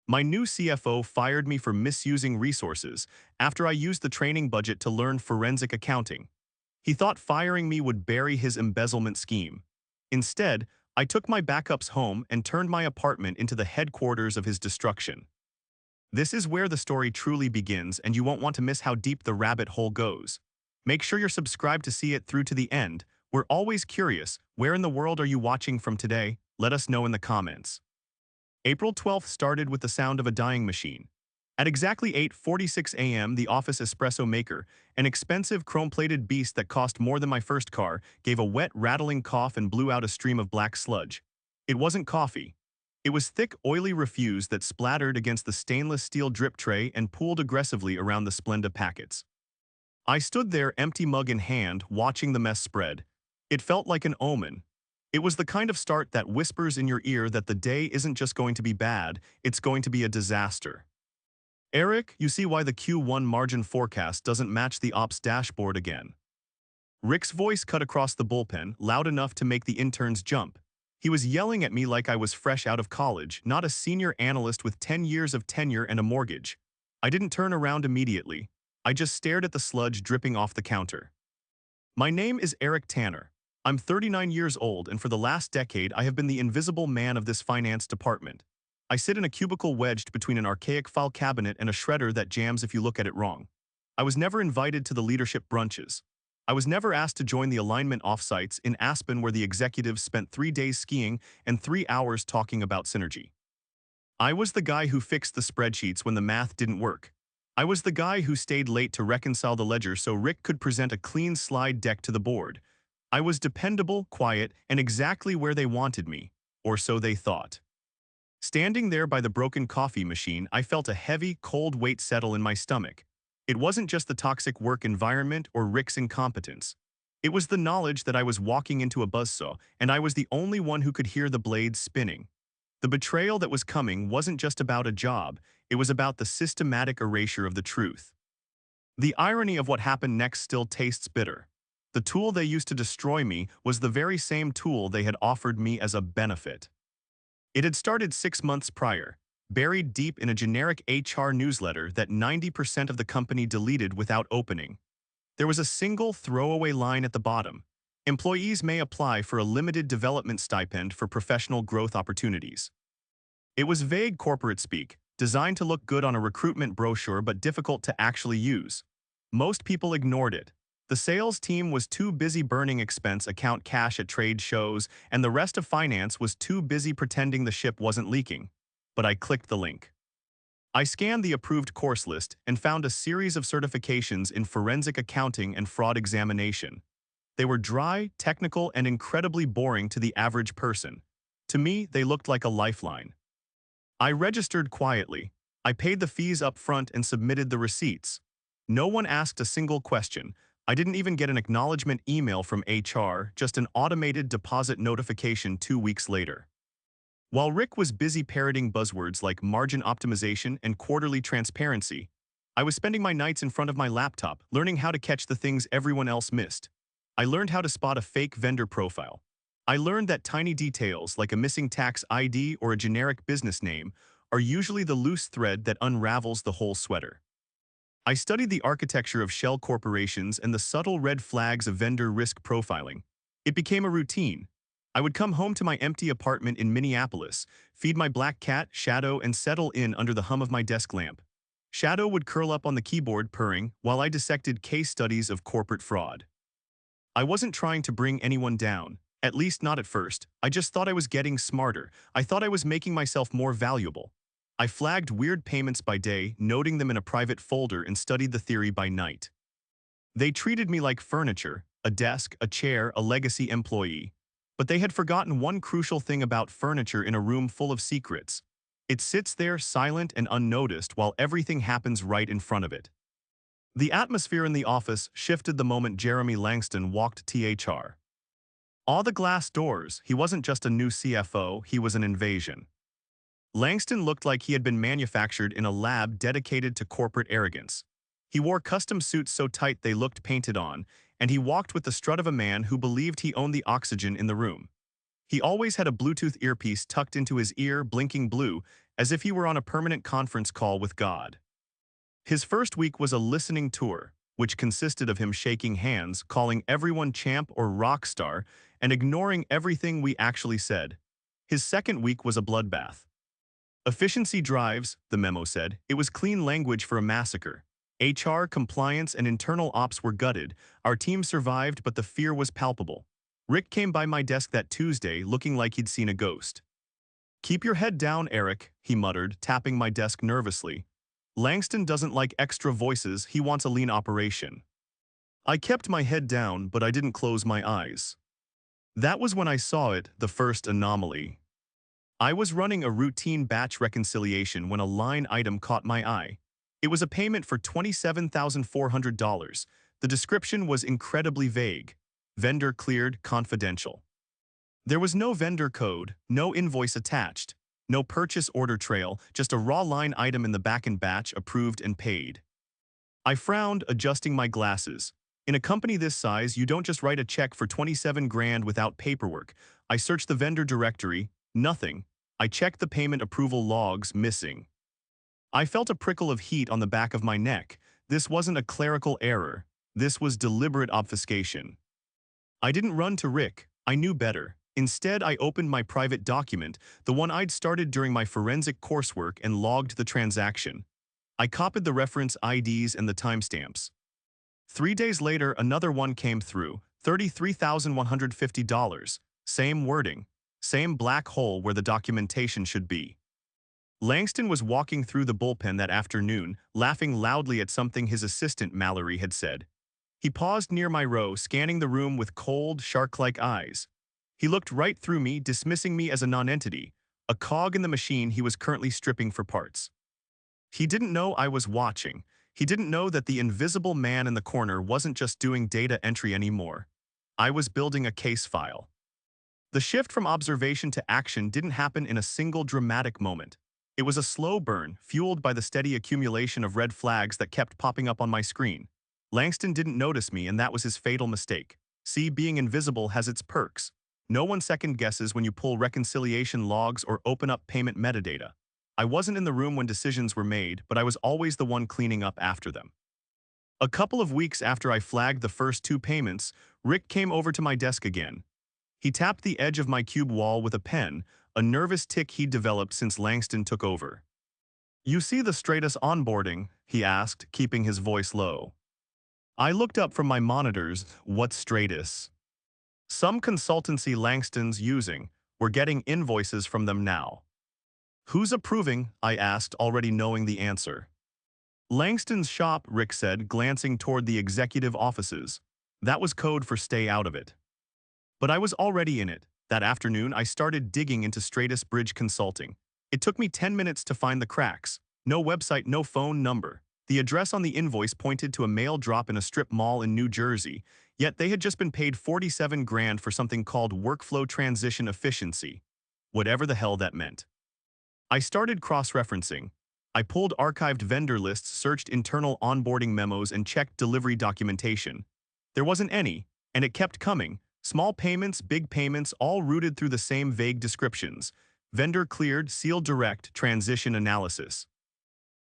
My new CFO fired me for misusing resources after I used the training budget to learn forensic accounting. He thought firing me would bury his embezzlement scheme. Instead, I took my backups home and turned my apartment into the headquarters of his destruction. This is where the story truly begins, and you won't want to miss how deep the rabbit hole goes. Make sure you're subscribed to see it through to the end. We're always curious, where in the world are you watching from today? Let us know in the comments. April 12th started with the sound of a dying machine. At exactly 8:46 a.m., the office espresso maker, an expensive chrome-plated beast that cost more than my first car, gave a wet, rattling cough and blew out a stream of black sludge. It wasn't coffee. It was thick, oily refuse that splattered against the stainless steel drip tray and pooled aggressively around the Splenda packets. I stood there, empty mug in hand, watching the mess spread. It felt like an omen. It was the kind of start that whispers in your ear that the day isn't just going to be bad, it's going to be a disaster. Eric, you see why the Q1 margin forecast doesn't match the ops dashboard again. Rick's voice cut across the bullpen, loud enough to make the interns jump. He was yelling at me like I was fresh out of college, not a senior analyst with 10 years of tenure and a mortgage. I didn't turn around immediately. I just stared at the sludge dripping off the counter. My name is Eric Tanner. I'm 39 years old, and for the last decade I have been the invisible man of this finance department. I sit in a cubicle wedged between an archaic file cabinet and a shredder that jams if you look at it wrong. I was never invited to the leadership brunches. I was never asked to join the alignment offsites in Aspen where the executives spent 3 days skiing and 3 hours talking about synergy. I was the guy who fixed the spreadsheets when the math didn't work. I was the guy who stayed late to reconcile the ledger so Rick could present a clean slide deck to the board. I was dependable, quiet, and exactly where they wanted me, or so they thought. Standing there by the broken coffee machine, I felt a heavy, cold weight settle in my stomach. It wasn't just the toxic work environment or Rick's incompetence. It was the knowledge that I was walking into a buzzsaw, and I was the only one who could hear the blades spinning. The betrayal that was coming wasn't just about a job, it was about the systematic erasure of the truth. The irony of what happened next still tastes bitter. The tool they used to destroy me was the very same tool they had offered me as a benefit. It had started 6 months prior, buried deep in a generic HR newsletter that 90% of the company deleted without opening. There was a single throwaway line at the bottom. Employees may apply for a limited development stipend for professional growth opportunities. It was vague corporate speak, designed to look good on a recruitment brochure but difficult to actually use. Most people ignored it. The sales team was too busy burning expense account cash at trade shows, and the rest of finance was too busy pretending the ship wasn't leaking. But I clicked the link. I scanned the approved course list and found a series of certifications in forensic accounting and fraud examination. They were dry, technical, and incredibly boring to the average person. To me, they looked like a lifeline. I registered quietly. I paid the fees up front and submitted the receipts. No one asked a single question. I didn't even get an acknowledgement email from HR, just an automated deposit notification 2 weeks later. While Rick was busy parroting buzzwords like margin optimization and quarterly transparency, I was spending my nights in front of my laptop, learning how to catch the things everyone else missed. I learned how to spot a fake vendor profile. I learned that tiny details like a missing tax ID or a generic business name are usually the loose thread that unravels the whole sweater. I studied the architecture of shell corporations and the subtle red flags of vendor risk profiling. It became a routine. I would come home to my empty apartment in Minneapolis, feed my black cat, Shadow, and settle in under the hum of my desk lamp. Shadow would curl up on the keyboard purring while I dissected case studies of corporate fraud. I wasn't trying to bring anyone down, at least not at first. I just thought I was getting smarter. I thought I was making myself more valuable. I flagged weird payments by day, noting them in a private folder, and studied the theory by night. They treated me like furniture, a desk, a chair, a legacy employee. But they had forgotten one crucial thing about furniture in a room full of secrets. It sits there silent and unnoticed while everything happens right in front of it. The atmosphere in the office shifted the moment Jeremy Langston walked THR. All the glass doors, he wasn't just a new CFO, he was an invasion. Langston looked like he had been manufactured in a lab dedicated to corporate arrogance. He wore custom suits so tight they looked painted on, and he walked with the strut of a man who believed he owned the oxygen in the room. He always had a Bluetooth earpiece tucked into his ear, blinking blue, as if he were on a permanent conference call with God. His first week was a listening tour, which consisted of him shaking hands, calling everyone champ or rock star, and ignoring everything we actually said. His second week was a bloodbath. Efficiency drives, the memo said. It was clean language for a massacre. HR, compliance, and internal ops were gutted. Our team survived, but the fear was palpable. Rick came by my desk that Tuesday looking like he'd seen a ghost. "Keep your head down, Eric," he muttered, tapping my desk nervously. "Langston doesn't like extra voices, he wants a lean operation." I kept my head down, but I didn't close my eyes. That was when I saw it, the first anomaly. I was running a routine batch reconciliation when a line item caught my eye. It was a payment for $27,400. The description was incredibly vague. Vendor cleared, confidential. There was no vendor code, no invoice attached, no purchase order trail, just a raw line item in the backend batch approved and paid. I frowned, adjusting my glasses. In a company this size, you don't just write a check for 27 grand without paperwork. I searched the vendor directory, nothing. I checked the payment approval logs, missing. I felt a prickle of heat on the back of my neck. This wasn't a clerical error. This was deliberate obfuscation. I didn't run to Rick. I knew better. Instead, I opened my private document, the one I'd started during my forensic coursework, and logged the transaction. I copied the reference IDs and the timestamps. 3 days later, another one came through, $33,150. Same wording, same black hole where the documentation should be. Langston was walking through the bullpen that afternoon, laughing loudly at something his assistant Mallory had said. He paused near my row, scanning the room with cold, shark-like eyes. He looked right through me, dismissing me as a non-entity, a cog in the machine he was currently stripping for parts. He didn't know I was watching. He didn't know that the invisible man in the corner wasn't just doing data entry anymore. I was building a case file. The shift from observation to action didn't happen in a single dramatic moment. It was a slow burn, fueled by the steady accumulation of red flags that kept popping up on my screen. Langston didn't notice me, and that was his fatal mistake. See, being invisible has its perks. No one second guesses when you pull reconciliation logs or open up payment metadata. I wasn't in the room when decisions were made, but I was always the one cleaning up after them. A couple of weeks after I flagged the first 2 payments, Rick came over to my desk again. He tapped the edge of my cube wall with a pen, a nervous tic he'd developed since Langston took over. "You see the Stratus onboarding?" he asked, keeping his voice low. I looked up from my monitors. What's Stratus? Some consultancy Langston's using. We're getting invoices from them now. "Who's approving?" I asked, already knowing the answer. "Langston's shop," Rick said, glancing toward the executive offices. That was code for stay out of it. But I was already in it. That afternoon, I started digging into Stratus Bridge Consulting. It took me 10 minutes to find the cracks. No website, no phone number. The address on the invoice pointed to a mail drop in a strip mall in New Jersey, yet they had just been paid 47 grand for something called Workflow Transition Efficiency. Whatever the hell that meant. I started cross-referencing. I pulled archived vendor lists, searched internal onboarding memos, and checked delivery documentation. There wasn't any, and it kept coming. Small payments, big payments, all routed through the same vague descriptions. Vendor cleared, sealed direct, transition analysis.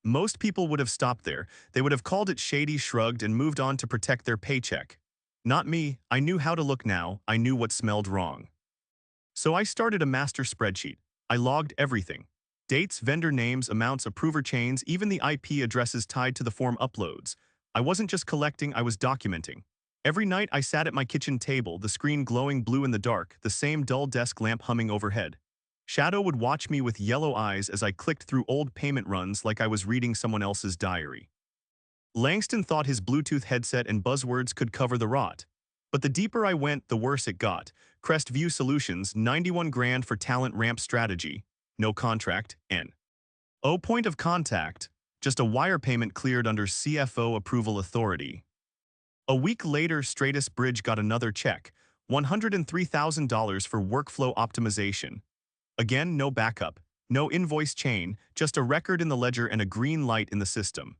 Most people would have stopped there. They would have called it shady, shrugged, and moved on to protect their paycheck. Not me. I knew how to look now. I knew what smelled wrong. So I started a master spreadsheet. I logged everything. Dates, vendor names, amounts, approver chains, even the IP addresses tied to the form uploads. I wasn't just collecting, I was documenting. Every night I sat at my kitchen table, the screen glowing blue in the dark, the same dull desk lamp humming overhead. Shadow would watch me with yellow eyes as I clicked through old payment runs like I was reading someone else's diary. Langston thought his Bluetooth headset and buzzwords could cover the rot. But the deeper I went, the worse it got. Crestview Solutions, 91 grand for talent ramp strategy. No contract, N. O point of contact, just a wire payment cleared under CFO approval authority. A week later, Stratus Bridge got another check, $103,000 for workflow optimization. Again, no backup, no invoice chain, just a record in the ledger and a green light in the system.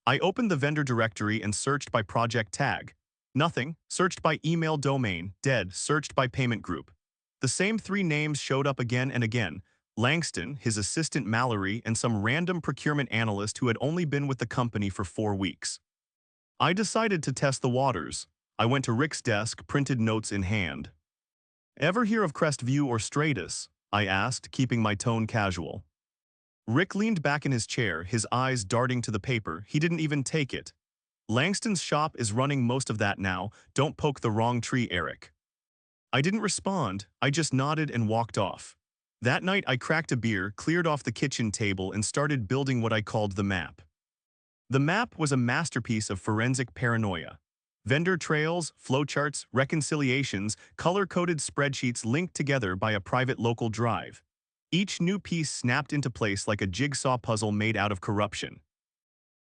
I opened the vendor directory and searched by project tag. Nothing. Searched by email domain, dead. Searched by payment group. The same 3 names showed up again and again. Langston, his assistant Mallory, and some random procurement analyst who had only been with the company for 4 weeks. I decided to test the waters. I went to Rick's desk, printed notes in hand. "Ever hear of Crestview or Stratus?" I asked, keeping my tone casual. Rick leaned back in his chair, his eyes darting to the paper. He didn't even take it. "Langston's shop is running most of that now. Don't poke the wrong tree, Eric." I didn't respond, I just nodded and walked off. That night I cracked a beer, cleared off the kitchen table, and started building what I called the map. The map was a masterpiece of forensic paranoia. Vendor trails, flowcharts, reconciliations, color-coded spreadsheets linked together by a private local drive. Each new piece snapped into place like a jigsaw puzzle made out of corruption.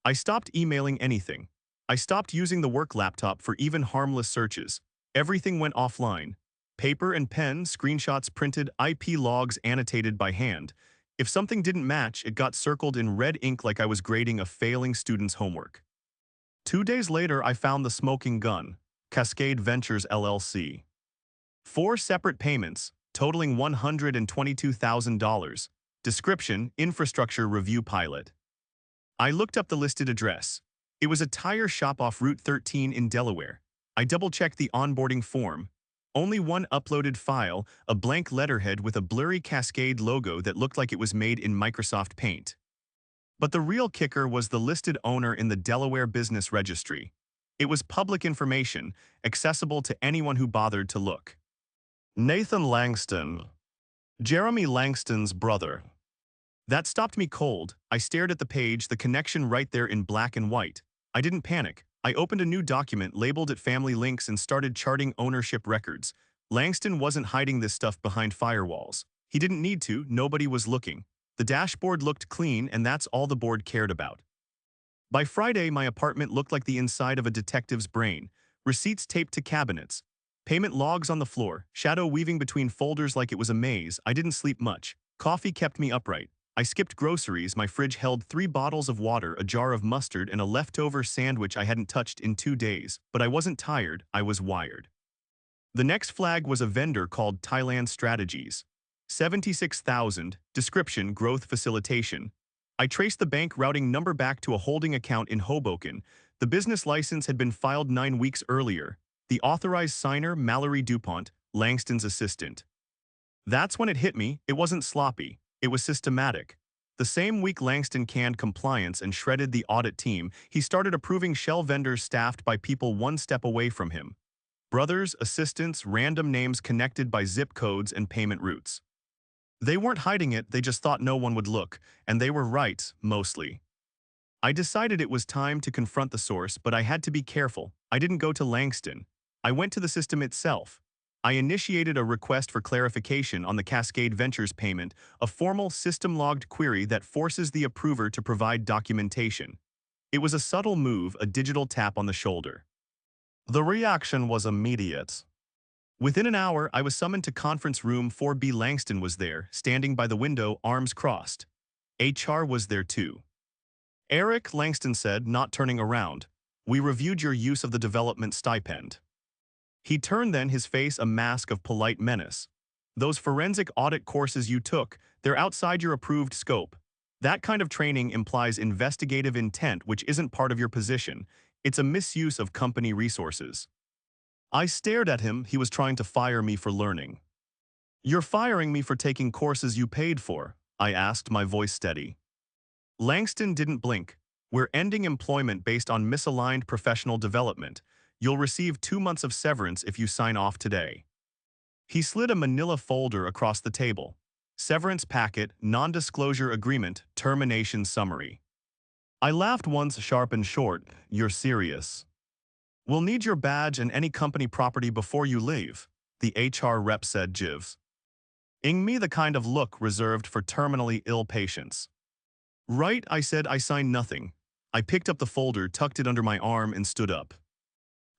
I stopped emailing anything. I stopped using the work laptop for even harmless searches. Everything went offline. Paper and pen, screenshots printed, IP logs annotated by hand. If something didn't match, it got circled in red ink like I was grading a failing student's homework. 2 days later, I found the smoking gun, Cascade Ventures LLC. 4 separate payments, totaling $122,000. Description: infrastructure review pilot. I looked up the listed address. It was a tire shop off Route 13 in Delaware. I double-checked the onboarding form. Only one uploaded file, a blank letterhead with a blurry Cascade logo that looked like it was made in Microsoft Paint. But the real kicker was the listed owner in the Delaware Business Registry. It was public information, accessible to anyone who bothered to look. Nathan Langston. Jeremy Langston's brother. That stopped me cold. I stared at the page, the connection right there in black and white. I didn't panic. I opened a new document, labeled it Family Links, and started charting ownership records. Langston wasn't hiding this stuff behind firewalls. He didn't need to, nobody was looking. The dashboard looked clean, and that's all the board cared about. By Friday, my apartment looked like the inside of a detective's brain. Receipts taped to cabinets. Payment logs on the floor, shadow weaving between folders like it was a maze. I didn't sleep much. Coffee kept me upright. I skipped groceries. My fridge held 3 bottles of water, a jar of mustard, and a leftover sandwich I hadn't touched in 2 days. But I wasn't tired, I was wired. The next flag was a vendor called Thailand Strategies. 76,000, description: growth facilitation. I traced the bank routing number back to a holding account in Hoboken. The business license had been filed 9 weeks earlier. The authorized signer, Mallory DuPont, Langston's assistant. That's when it hit me. It wasn't sloppy. It was systematic. The same week Langston canned compliance and shredded the audit team, he started approving shell vendors staffed by people one step away from him. Brothers, assistants, random names connected by zip codes and payment routes. They weren't hiding it, they just thought no one would look, and they were right, mostly. I decided it was time to confront the source, but I had to be careful. I didn't go to Langston. I went to the system itself. I initiated a request for clarification on the Cascade Ventures payment, a formal system-logged query that forces the approver to provide documentation. It was a subtle move, a digital tap on the shoulder. The reaction was immediate. Within an hour, I was summoned to conference room 4B. Langston was there, standing by the window, arms crossed. HR was there too. "Eric," Langston said, not turning around, "we reviewed your use of the development stipend." He turned then, his face a mask of polite menace. "Those forensic audit courses you took, they're outside your approved scope. That kind of training implies investigative intent, which isn't part of your position. It's a misuse of company resources." I stared at him. He was trying to fire me for learning. "You're firing me for taking courses you paid for?" I asked, my voice steady. Langston didn't blink. "We're ending employment based on misaligned professional development. You'll receive 2 months of severance if you sign off today." He slid a manila folder across the table. "Severance packet, non-disclosure agreement, termination summary." I laughed once, sharp and short. "You're serious?" "We'll need your badge and any company property before you leave," the HR rep said, Jivs. "Ing me the kind of look reserved for terminally ill patients." "Right," I said. I signed nothing. I picked up the folder, tucked it under my arm, and stood up.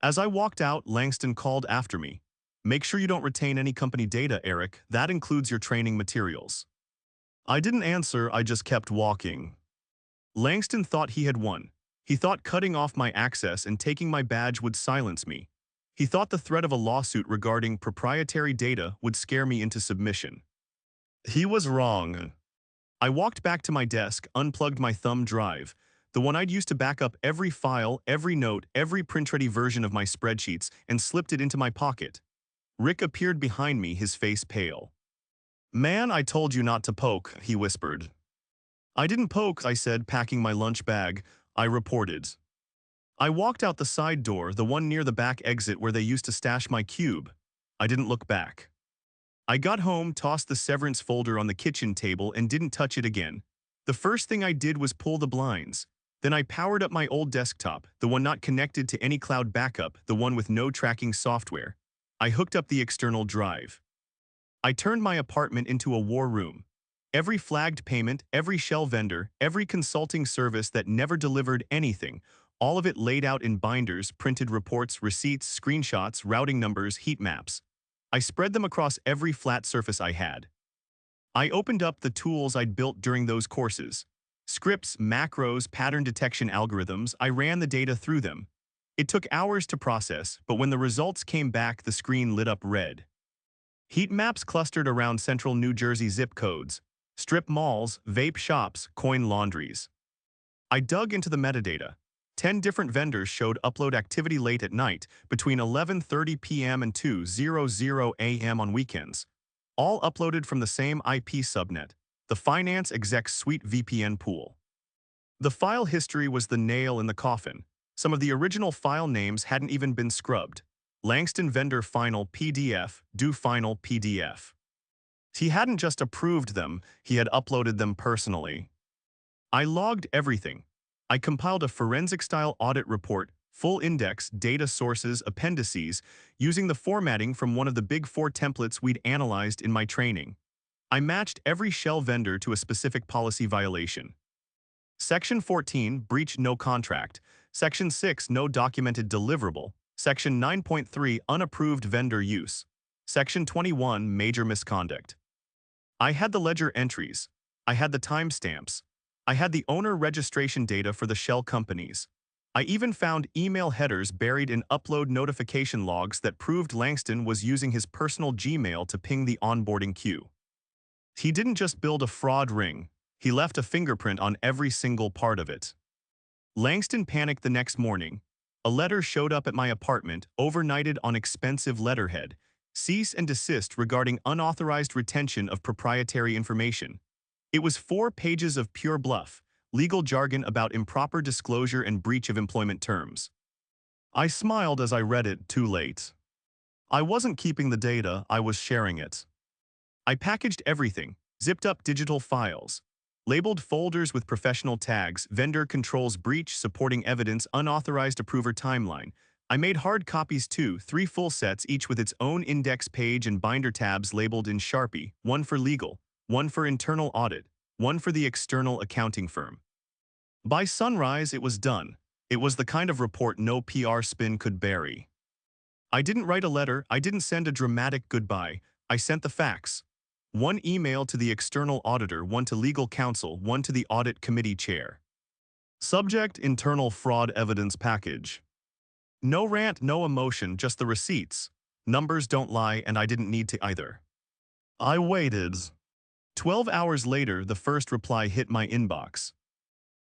As I walked out, Langston called after me. "Make sure you don't retain any company data, Eric. That includes your training materials." I didn't answer, I just kept walking. Langston thought he had won. He thought cutting off my access and taking my badge would silence me. He thought the threat of a lawsuit regarding proprietary data would scare me into submission. He was wrong. I walked back to my desk, unplugged my thumb drive, the one I'd used to back up every file, every note, every print-ready version of my spreadsheets, and slipped it into my pocket. Rick appeared behind me, his face pale. "Man, I told you not to poke," he whispered. "I didn't poke," I said, packing my lunch bag. "I reported." I walked out the side door, the one near the back exit where they used to stash my cube. I didn't look back. I got home, tossed the severance folder on the kitchen table, and didn't touch it again. The first thing I did was pull the blinds. Then I powered up my old desktop, the one not connected to any cloud backup, the one with no tracking software. I hooked up the external drive. I turned my apartment into a war room. Every flagged payment, every shell vendor, every consulting service that never delivered anything, all of it laid out in binders, printed reports, receipts, screenshots, routing numbers, heat maps. I spread them across every flat surface I had. I opened up the tools I'd built during those courses. Scripts, macros, pattern detection algorithms, I ran the data through them. It took hours to process, but when the results came back, the screen lit up red. Heat maps clustered around central New Jersey zip codes, strip malls, vape shops, coin laundries. I dug into the metadata. 10 different vendors showed upload activity late at night, between 11:30 p.m. and 2:00 a.m. on weekends. All uploaded from the same IP subnet, the Finance Exec Suite VPN pool. The file history was the nail in the coffin. Some of the original file names hadn't even been scrubbed. Langston Vendor Final PDF, Do Final PDF. He hadn't just approved them, he had uploaded them personally. I logged everything. I compiled a forensic-style audit report, full index, data sources, appendices, using the formatting from one of the Big Four templates we'd analyzed in my training. I matched every shell vendor to a specific policy violation. Section 14, breach no contract. Section 6, no documented deliverable. Section 9.3, unapproved vendor use. Section 21, major misconduct. I had the ledger entries. I had the timestamps. I had the owner registration data for the shell companies. I even found email headers buried in upload notification logs that proved Langston was using his personal Gmail to ping the onboarding queue. He didn't just build a fraud ring, he left a fingerprint on every single part of it. Langston panicked the next morning. A letter showed up at my apartment, overnighted on expensive letterhead. Cease and desist regarding unauthorized retention of proprietary information. It was 4 pages of pure bluff, legal jargon about improper disclosure and breach of employment terms. I smiled as I read it, too late. I wasn't keeping the data, I was sharing it. I packaged everything, zipped up digital files, labeled folders with professional tags, vendor controls breach, supporting evidence, unauthorized approver timeline. I made hard copies too, 3 full sets, each with its own index page and binder tabs labeled in Sharpie, one for legal, one for internal audit, one for the external accounting firm. By sunrise, it was done. It was the kind of report no PR spin could bury. I didn't write a letter, I didn't send a dramatic goodbye, I sent the facts. 1 email to the external auditor, 1 to legal counsel, 1 to the audit committee chair. Subject: internal fraud evidence package. No rant, no emotion, just the receipts. Numbers don't lie, and I didn't need to either. I waited. 12 hours later, the first reply hit my inbox.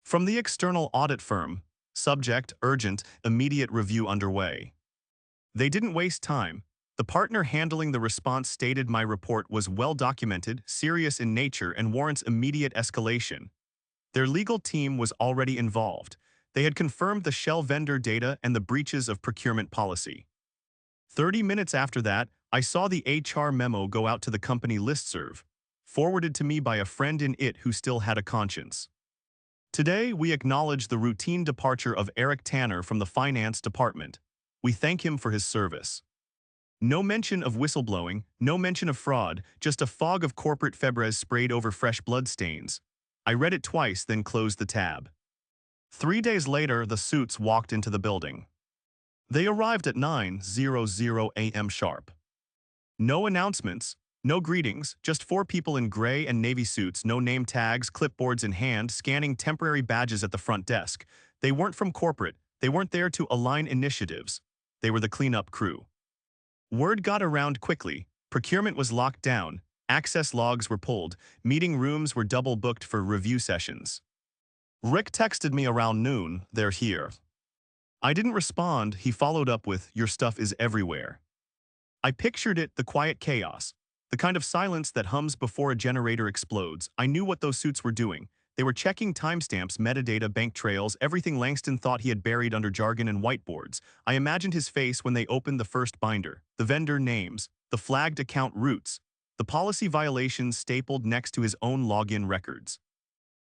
From the external audit firm. Subject: urgent, immediate review underway. They didn't waste time. The partner handling the response stated my report was well documented, serious in nature, and warrants immediate escalation. Their legal team was already involved. They had confirmed the shell vendor data and the breaches of procurement policy. 30 minutes after that, I saw the HR memo go out to the company listserv, forwarded to me by a friend in it who still had a conscience. Today, we acknowledge the routine departure of Eric Tanner from the finance department. We thank him for his service. No mention of whistleblowing, no mention of fraud, just a fog of corporate febres sprayed over fresh bloodstains. I read it twice, then closed the tab. 3 days later, the suits walked into the building. They arrived at 9:00 a.m. sharp. No announcements, no greetings, just 4 people in gray and navy suits, no name tags, clipboards in hand, scanning temporary badges at the front desk. They weren't from corporate, they weren't there to align initiatives. They were the cleanup crew. Word got around quickly, procurement was locked down, Access logs were pulled, meeting rooms were double booked for review sessions. Rick texted me around noon, "They're here." I didn't respond. He followed up with, "Your stuff is everywhere." I pictured it, the quiet chaos, the kind of silence that hums before a generator explodes. I knew what those suits were doing. They were checking timestamps, metadata, bank trails, everything Langston thought he had buried under jargon and whiteboards. I imagined his face when they opened the first binder, the vendor names, the flagged account routes, the policy violations stapled next to his own login records.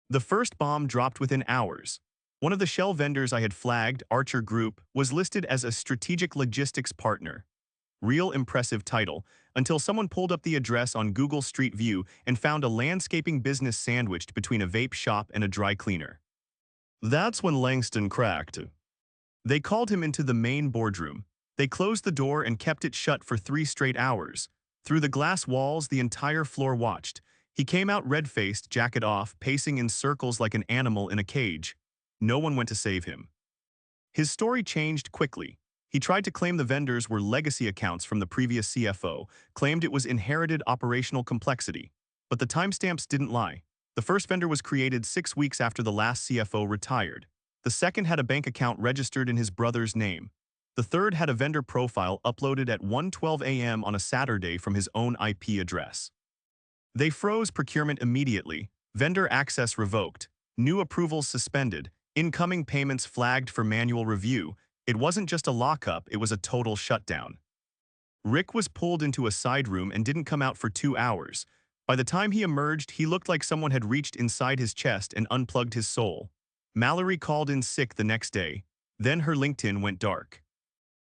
The first bomb dropped within hours. One of the shell vendors I had flagged, Archer Group, was listed as a strategic logistics partner. Real impressive title, until someone pulled up the address on Google Street View and found a landscaping business sandwiched between a vape shop and a dry cleaner. That's when Langston cracked. They called him into the main boardroom. They closed the door and kept it shut for 3 straight hours. Through the glass walls, the entire floor watched. He came out red-faced, jacket off, pacing in circles like an animal in a cage. No one went to save him. His story changed quickly. He tried to claim the vendors were legacy accounts from the previous CFO, claimed it was inherited operational complexity. But the timestamps didn't lie. The first vendor was created 6 weeks after the last CFO retired. The second had a bank account registered in his brother's name. The third had a vendor profile uploaded at 1:12 a.m. on a Saturday from his own IP address. They froze procurement immediately, vendor access revoked, new approvals suspended, incoming payments flagged for manual review. It wasn't just a lockup, it was a total shutdown. Rick was pulled into a side room and didn't come out for 2 hours. By the time he emerged, he looked like someone had reached inside his chest and unplugged his soul. Mallory called in sick the next day. Then her LinkedIn went dark.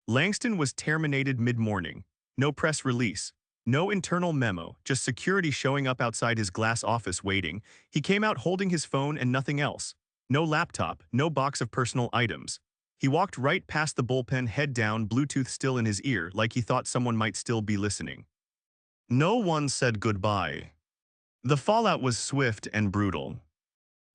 Langston was terminated mid-morning. No press release. No internal memo, just security showing up outside his glass office waiting. He came out holding his phone and nothing else. No laptop, no box of personal items. He walked right past the bullpen, head down, Bluetooth still in his ear, like he thought someone might still be listening. No one said goodbye. The fallout was swift and brutal.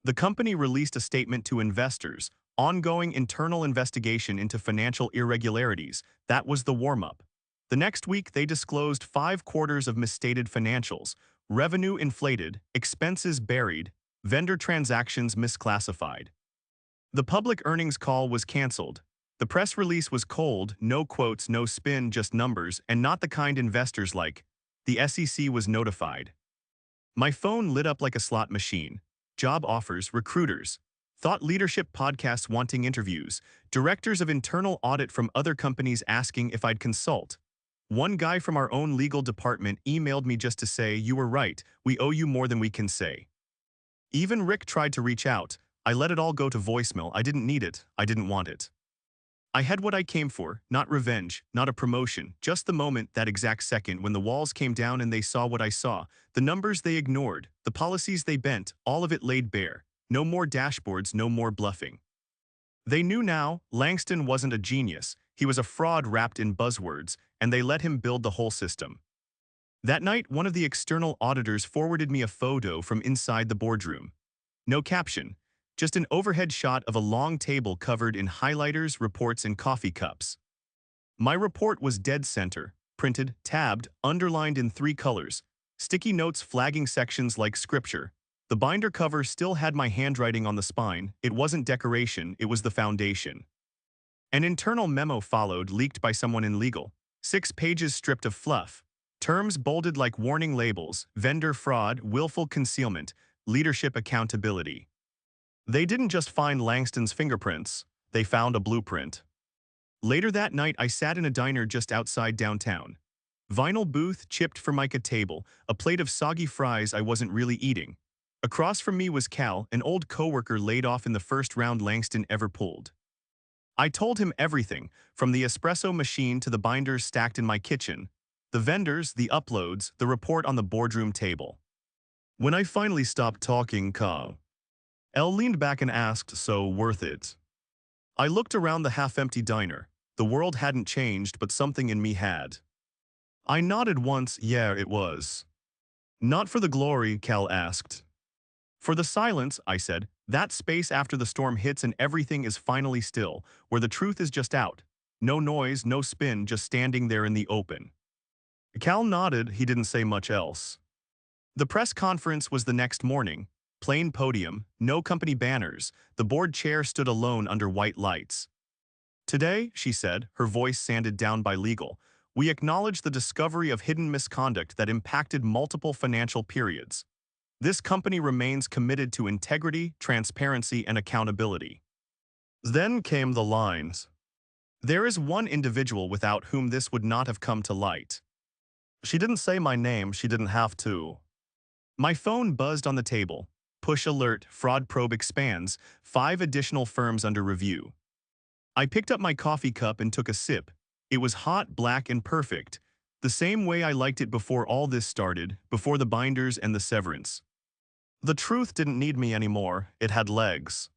The company released a statement to investors, ongoing internal investigation into financial irregularities. That was the warm-up. The next week, they disclosed 5 quarters of misstated financials, revenue inflated, expenses buried, vendor transactions misclassified. The public earnings call was canceled. The press release was cold, no quotes, no spin, just numbers, and not the kind investors like. The SEC was notified. My phone lit up like a slot machine. Job offers, recruiters, thought leadership podcasts wanting interviews, directors of internal audit from other companies asking if I'd consult. One guy from our own legal department emailed me just to say, "You were right, we owe you more than we can say." Even Rick tried to reach out. I let it all go to voicemail. I didn't need it. I didn't want it. I had what I came for, not revenge, not a promotion, just the moment, that exact second when the walls came down and they saw what I saw, the numbers they ignored, the policies they bent, all of it laid bare. No more dashboards, no more bluffing. They knew now, Langston wasn't a genius. He was a fraud wrapped in buzzwords, and they let him build the whole system. That night, one of the external auditors forwarded me a photo from inside the boardroom. No caption, just an overhead shot of a long table covered in highlighters, reports, and coffee cups. My report was dead center, printed, tabbed, underlined in 3 colors, sticky notes flagging sections like scripture. The binder cover still had my handwriting on the spine. It wasn't decoration, it was the foundation. An internal memo followed, leaked by someone in legal. 6 pages stripped of fluff. Terms bolded like warning labels: vendor fraud, willful concealment, leadership accountability. They didn't just find Langston's fingerprints, they found a blueprint. Later that night, I sat in a diner just outside downtown. Vinyl booth, chipped formica table, a plate of soggy fries I wasn't really eating. Across from me was Cal, an old coworker laid off in the first round Langston ever pulled. I told him everything, from the espresso machine to the binders stacked in my kitchen, the vendors, the uploads, the report on the boardroom table. When I finally stopped talking, Elle leaned back and asked, "So worth it?" I looked around the half-empty diner. The world hadn't changed, but something in me had. I nodded once. "Yeah, it was." "Not for the glory?" Cal asked. "For the silence," I said. "That space after the storm hits and everything is finally still, where the truth is just out. No noise, no spin, just standing there in the open." Cal nodded. He didn't say much else. The press conference was the next morning. Plain podium, no company banners, the board chair stood alone under white lights. Today, she said, her voice sanded down by legal, we acknowledge the discovery of hidden misconduct that impacted multiple financial periods. This company remains committed to integrity, transparency, and accountability. Then came the lines. There is one individual without whom this would not have come to light. She didn't say my name, she didn't have to. My phone buzzed on the table. Push alert, fraud probe expands, 5 additional firms under review. I picked up my coffee cup and took a sip. It was hot, black, and perfect, the same way I liked it before all this started, before the binders and the severance. The truth didn't need me anymore, it had legs.